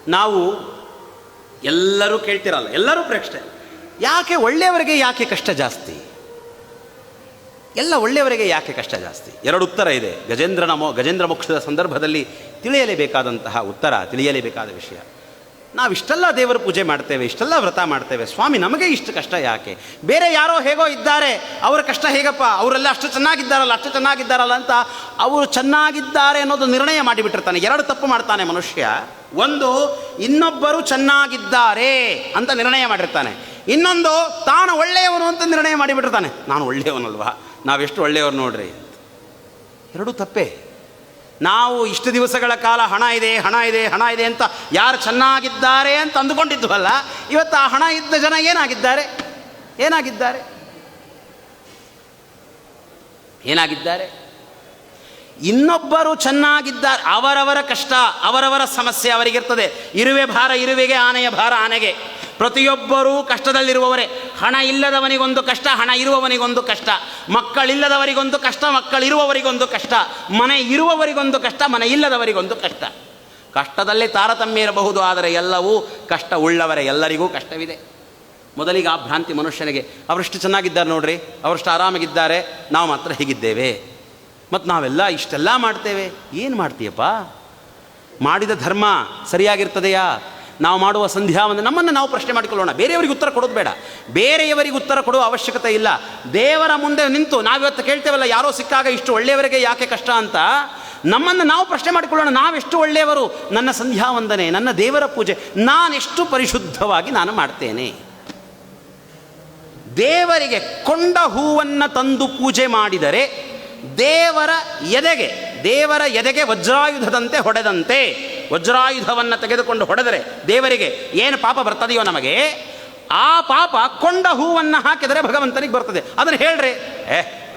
ನಾವು ಎಲ್ಲರೂ ಕೇಳ್ತಿರಲ್ಲ, ಎಲ್ಲರೂ ಪ್ರೇಕ್ಷೆ, ಯಾಕೆ ಒಳ್ಳೆಯವರಿಗೆ ಯಾಕೆ ಕಷ್ಟ ಜಾಸ್ತಿ? ಎಲ್ಲ ಒಳ್ಳೆಯವರಿಗೆ ಯಾಕೆ ಕಷ್ಟ ಜಾಸ್ತಿ? ಎರಡು ಉತ್ತರ ಇದೆ. ಗಜೇಂದ್ರ ಮೋಕ್ಷದ ಸಂದರ್ಭದಲ್ಲಿ ತಿಳಿಯಲೇಬೇಕಾದಂತಹ ಉತ್ತರ, ತಿಳಿಯಲೇಬೇಕಾದ ವಿಷಯ. ನಾವಿಷ್ಟೆಲ್ಲ ದೇವರ ಪೂಜೆ ಮಾಡ್ತೇವೆ, ಇಷ್ಟೆಲ್ಲ ವ್ರತ ಮಾಡ್ತೇವೆ, ಸ್ವಾಮಿ ನಮಗೆ ಇಷ್ಟು ಕಷ್ಟ ಯಾಕೆ? ಬೇರೆ ಯಾರೋ ಹೇಗೋ ಇದ್ದಾರೆ, ಅವರ ಕಷ್ಟ ಹೇಗಪ್ಪ? ಅವರೆಲ್ಲ ಅಷ್ಟು ಚೆನ್ನಾಗಿದ್ದಾರಲ್ಲ ಅಂತ ಅವರು ಚೆನ್ನಾಗಿದ್ದಾರೆ ಅನ್ನೋದು ನಿರ್ಣಯ ಮಾಡಿಬಿಟ್ಟಿರ್ತಾನೆ. ಎರಡು ತಪ್ಪು ಮಾಡ್ತಾನೆ ಮನುಷ್ಯ. ಒಂದು, ಇನ್ನೊಬ್ಬರು ಚೆನ್ನಾಗಿದ್ದಾರೆ ಅಂತ ನಿರ್ಣಯ ಮಾಡಿರ್ತಾನೆ. ಇನ್ನೊಂದು, ತಾನು ಒಳ್ಳೆಯವನು ಅಂತ ನಿರ್ಣಯ ಮಾಡಿಬಿಟ್ಟಿರ್ತಾನೆ. ನಾನು ಒಳ್ಳೆಯವನಲ್ವಾ, ನಾವೆಷ್ಟು ಒಳ್ಳೆಯವರು ನೋಡ್ರಿ. ಎರಡೂ ತಪ್ಪೇ. ನಾವು ಇಷ್ಟು ದಿವಸಗಳ ಕಾಲ ಹಣ ಇದೆ ಅಂತ ಯಾರು ಚೆನ್ನಾಗಿದ್ದಾರೆ ಅಂತ ಅಂದುಕೊಂಡಿದ್ವಲ್ಲ, ಇವತ್ತು ಆ ಹಣ ಇದ್ದ ಜನ ಏನಾಗಿದ್ದಾರೆ? ಇನ್ನೊಬ್ಬರು ಚೆನ್ನಾಗಿದ್ದಾರೆ, ಅವರವರ ಕಷ್ಟ, ಅವರವರ ಸಮಸ್ಯೆ ಅವರಿಗಿರ್ತದೆ. ಇರುವೆ ಭಾರ ಇರುವೆಗೆ, ಆನೆಯ ಭಾರ ಆನೆಗೆ. ಪ್ರತಿಯೊಬ್ಬರೂ ಕಷ್ಟದಲ್ಲಿರುವವರೇ. ಹಣ ಇಲ್ಲದವನಿಗೊಂದು ಕಷ್ಟ, ಹಣ ಇರುವವನಿಗೊಂದು ಕಷ್ಟ. ಮಕ್ಕಳಿಲ್ಲದವರಿಗೊಂದು ಕಷ್ಟ, ಮಕ್ಕಳಿರುವವರಿಗೊಂದು ಕಷ್ಟ. ಮನೆ ಇರುವವರಿಗೊಂದು ಕಷ್ಟ, ಮನೆ ಇಲ್ಲದವರಿಗೊಂದು ಕಷ್ಟ. ಕಷ್ಟದಲ್ಲಿ ತಾರತಮ್ಯ ಇರಬಹುದು, ಆದರೆ ಎಲ್ಲವೂ ಕಷ್ಟ ಉಳ್ಳವರೇ, ಎಲ್ಲರಿಗೂ ಕಷ್ಟವಿದೆ. ಮೊದಲಿಗೆ ಆ ಭ್ರಾಂತಿ ಮನುಷ್ಯನಿಗೆ. ಅವರಷ್ಟು ಚೆನ್ನಾಗಿದ್ದಾರೆ ನೋಡ್ರಿ, ಅವರಷ್ಟು ಆರಾಮಾಗಿದ್ದಾರೆ, ನಾವು ಮಾತ್ರ ಹೀಗಿದ್ದೇವೆ. ಮತ್ತು ನಾವೆಲ್ಲ ಇಷ್ಟೆಲ್ಲ ಮಾಡ್ತೇವೆ. ಏನು ಮಾಡ್ತೀಯಪ್ಪ? ಮಾಡಿದ ಧರ್ಮ ಸರಿಯಾಗಿರ್ತದೆಯಾ? ನಾವು ಮಾಡುವ ಸಂಧ್ಯಾವಂದನೆ, ನಮ್ಮನ್ನು ನಾವು ಪ್ರಶ್ನೆ ಮಾಡಿಕೊಳ್ಳೋಣ. ಬೇರೆಯವರಿಗೆ ಉತ್ತರ ಕೊಡೋದು ಬೇಡ, ಬೇರೆಯವರಿಗೆ ಉತ್ತರ ಕೊಡುವ ಅವಶ್ಯಕತೆ ಇಲ್ಲ. ದೇವರ ಮುಂದೆ ನಿಂತು ನಾವಿವತ್ತು ಕೇಳ್ತೇವಲ್ಲ, ಯಾರೋ ಸಿಕ್ಕಾಗ ಇಷ್ಟು ಒಳ್ಳೆಯವರಿಗೆ ಯಾಕೆ ಕಷ್ಟ ಅಂತ, ನಮ್ಮನ್ನು ನಾವು ಪ್ರಶ್ನೆ ಮಾಡಿಕೊಳ್ಳೋಣ. ನಾವೆಷ್ಟು ಒಳ್ಳೆಯವರು? ನನ್ನ ಸಂಧ್ಯಾವಂದನೆ, ನನ್ನ ದೇವರ ಪೂಜೆ ನಾನೆಷ್ಟು ಪರಿಶುದ್ಧವಾಗಿ ನಾನು ಮಾಡ್ತೇನೆ? ದೇವರಿಗೆ ಕೊಂಡ ಹೂವನ್ನು ತಂದು ಪೂಜೆ ಮಾಡಿದರೆ ದೇವರ ಎದೆಗೆ ವಜ್ರಾಯುಧದಂತೆ ಹೊಡೆದಂತೆ. ವಜ್ರಾಯುಧವನ್ನು ತೆಗೆದುಕೊಂಡು ಹೊಡೆದರೆ ದೇವರಿಗೆ ಏನು ಪಾಪ ಬರ್ತದೆಯೋ ನಮಗೆ, ಆ ಪಾಪ ಕೊಂಡ ಹೂವನ್ನು ಹಾಕಿದರೆ ಭಗವಂತನಿಗೆ ಬರ್ತದೆ. ಅದನ್ನು ಹೇಳ್ರಿ.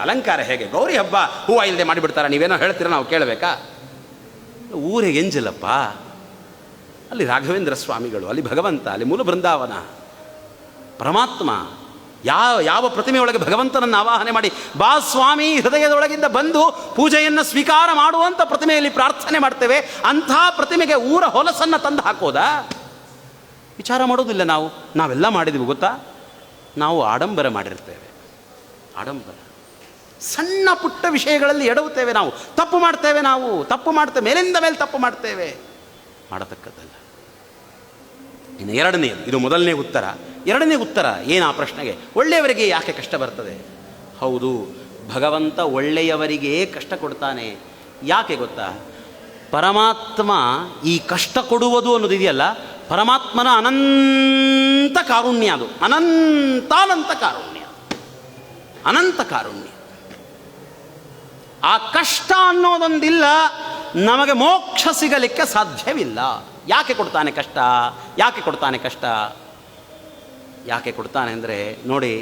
ಅಲಂಕಾರ ಹೇಗೆ? ಗೌರಿ ಹಬ್ಬ ಹೂವು ಇಲ್ಲದೆ ಮಾಡಿಬಿಡ್ತಾರೆ, ನೀವೇನೋ ಹೇಳ್ತೀರ, ನಾವು ಕೇಳಬೇಕಾ? ಊರಿಗೆ ಎಂಜಿಲ್ಲಪ್ಪ. ಅಲ್ಲಿ ರಾಘವೇಂದ್ರ ಸ್ವಾಮಿಗಳು, ಅಲ್ಲಿ ಭಗವಂತ, ಅಲ್ಲಿ ಮೂಲ ಬೃಂದಾವನ, ಪರಮಾತ್ಮ. ಯಾವ ಪ್ರತಿಮೆಯೊಳಗೆ ಭಗವಂತನನ್ನು ಆವಾಹನೆ ಮಾಡಿ, ಬಾ ಸ್ವಾಮಿ ಹೃದಯದೊಳಗಿಂದ ಬಂದು ಪೂಜೆಯನ್ನು ಸ್ವೀಕಾರ ಮಾಡುವಂಥ ಪ್ರತಿಮೆಯಲ್ಲಿ ಪ್ರಾರ್ಥನೆ ಮಾಡ್ತೇವೆ. ಅಂಥ ಪ್ರತಿಮೆಗೆ ಊರ ಹೊಲಸನ್ನು ತಂದು ಹಾಕೋದಾ? ವಿಚಾರ ಮಾಡೋದಿಲ್ಲ. ನಾವೆಲ್ಲ ಮಾಡಿದ್ದೀವಿ ಗೊತ್ತಾ? ನಾವು ಆಡಂಬರ ಮಾಡಿರ್ತೇವೆ. ಆಡಂಬರ, ಸಣ್ಣ ಪುಟ್ಟ ವಿಷಯಗಳಲ್ಲಿ ಎಡವುತ್ತೇವೆ. ನಾವು ತಪ್ಪು ಮಾಡ್ತೇವೆ, ಮೇಲಿಂದ ಮೇಲೆ ತಪ್ಪು ಮಾಡ್ತೇವೆ. ಮಾಡತಕ್ಕದ್ದಲ್ಲ. ಇನ್ನು ಎರಡನೇದು, ಇದು ಮೊದಲನೇ ಉತ್ತರ. ಎರಡನೇ ಉತ್ತರ ಏನು ಆ ಪ್ರಶ್ನೆಗೆ? ಒಳ್ಳೆಯವರಿಗೆ ಯಾಕೆ ಕಷ್ಟ ಬರ್ತದೆ? ಹೌದು, ಭಗವಂತ ಒಳ್ಳೆಯವರಿಗೆ ಕಷ್ಟ ಕೊಡ್ತಾನೆ. ಯಾಕೆ ಗೊತ್ತಾ? ಪರಮಾತ್ಮ ಈ ಕಷ್ಟ ಕೊಡುವುದು ಅನ್ನೋದಿದೆಯಲ್ಲ, ಪರಮಾತ್ಮನ ಅನಂತ ಕಾರುಣ್ಯ. ಅದು ಅನಂತ ಕಾರುಣ್ಯ. ಆ ಕಷ್ಟ ಅನ್ನೋದೊಂದಿಲ್ಲ, ನಮಗೆ ಮೋಕ್ಷ ಸಿಗಲಿಕ್ಕೆ ಸಾಧ್ಯವಿಲ್ಲ. ಯಾಕೆ ಕೊಡ್ತಾನೆ ಕಷ್ಟ? ಯಾಕೆ ಕೊಡ್ತಾನೆ ಅಂದರೆ, ನೋಡಿ,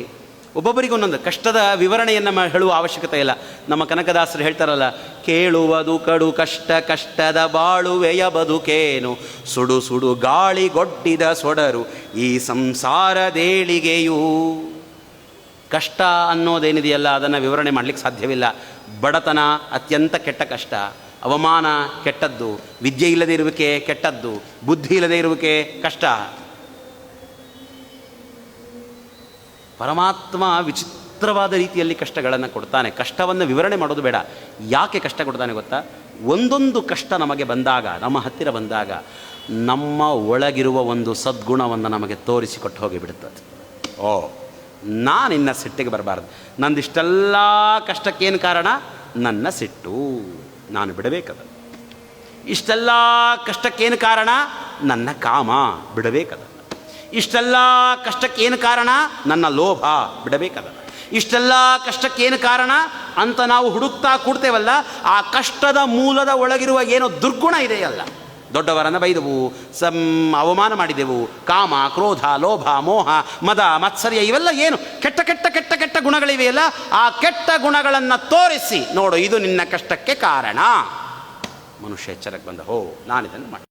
ಒಬ್ಬೊಬ್ಬರಿಗೊಂದೊಂದು ಕಷ್ಟದ ವಿವರಣೆಯನ್ನು ಹೇಳುವ ಅವಶ್ಯಕತೆ ಇಲ್ಲ. ನಮ್ಮ ಕನಕದಾಸರು ಹೇಳ್ತಾರಲ್ಲ, ಕೇಳುವುದು ಕಡು ಕಷ್ಟ, ಕಷ್ಟದ ಬಾಳುವೆಯ ಬದುಕೇನು, ಸುಡು ಸುಡು ಗಾಳಿಗೊಡ್ಡಿದ ಸೊಡರು ಈ ಸಂಸಾರದೇಳಿಗೆಯೂ. ಕಷ್ಟ ಅನ್ನೋದೇನಿದೆಯಲ್ಲ, ಅದನ್ನು ವಿವರಣೆ ಮಾಡಲಿಕ್ಕೆ ಸಾಧ್ಯವಿಲ್ಲ. ಬಡತನ ಅತ್ಯಂತ ಕೆಟ್ಟ ಕಷ್ಟ, ಅವಮಾನ ಕೆಟ್ಟದ್ದು, ವಿದ್ಯೆ ಇಲ್ಲದೆ ಇರುವಿಕೆ ಕೆಟ್ಟದ್ದು, ಬುದ್ಧಿ ಇಲ್ಲದೆ ಇರುವಿಕೆ ಕಷ್ಟ. ಪರಮಾತ್ಮ ವಿಚಿತ್ರವಾದ ರೀತಿಯಲ್ಲಿ ಕಷ್ಟಗಳನ್ನು ಕೊಡ್ತಾನೆ. ಕಷ್ಟವನ್ನು ವಿವರಣೆ ಮಾಡೋದು ಬೇಡ. ಯಾಕೆ ಕಷ್ಟ ಕೊಡ್ತಾನೆ ಗೊತ್ತಾ? ಒಂದೊಂದು ಕಷ್ಟ ನಮಗೆ ಬಂದಾಗ, ನಮ್ಮ ಹತ್ತಿರ ಬಂದಾಗ, ನಮ್ಮ ಒಳಗಿರುವ ಒಂದು ಸದ್ಗುಣವನ್ನು ನಮಗೆ ತೋರಿಸಿಕೊಟ್ಟು ಹೋಗಿಬಿಡುತ್ತದೆ. ನಾನಿನ್ನ ಸಿಟ್ಟಿಗೆ ಬರಬಾರ್ದು. ನಂದಿಷ್ಟೆಲ್ಲ ಕಷ್ಟಕ್ಕೇನು ಕಾರಣ? ನನ್ನ ಸಿಟ್ಟು, ನಾನು ಬಿಡಬೇಕದ. ಇಷ್ಟೆಲ್ಲ ಕಷ್ಟಕ್ಕೇನು ಕಾರಣ? ನನ್ನ ಕಾಮ, ಬಿಡಬೇಕದ. ಇಷ್ಟೆಲ್ಲ ಕಷ್ಟಕ್ಕೇನು ಕಾರಣ? ನನ್ನ ಲೋಭ, ಬಿಡಬೇಕದ. ಇಷ್ಟೆಲ್ಲ ಕಷ್ಟಕ್ಕೇನು ಕಾರಣ ಅಂತ ನಾವು ಹುಡುಕ್ತಾ ಕೂಡ್ತೇವಲ್ಲ, ಆ ಕಷ್ಟದ ಮೂಲದ ಒಳಗಿರುವ ಏನೋ ದುರ್ಗುಣ ಇದೆಯಲ್ಲ, ದೊಡ್ಡವರನ್ನು ಬೈದೆವು, ಅವಮಾನ ಮಾಡಿದೆವು, ಕಾಮ, ಕ್ರೋಧ, ಲೋಭ, ಮೋಹ, ಮದ, ಮತ್ಸರ್ಯ, ಇವೆಲ್ಲ ಏನು ಕೆಟ್ಟ ಕೆಟ್ಟ ಕೆಟ್ಟ ಕೆಟ್ಟ ಗುಣಗಳಿವೆಯಲ್ಲ, ಆ ಕೆಟ್ಟ ಗುಣಗಳನ್ನು ತೋರಿಸಿ ನೋಡು, ಇದು ನಿನ್ನ ಕಷ್ಟಕ್ಕೆ ಕಾರಣ. ಮನುಷ್ಯ ಎಚ್ಚರಕ್ಕೆ ಬಂದ, ನಾನಿದನ್ನು ಮಾಡಿ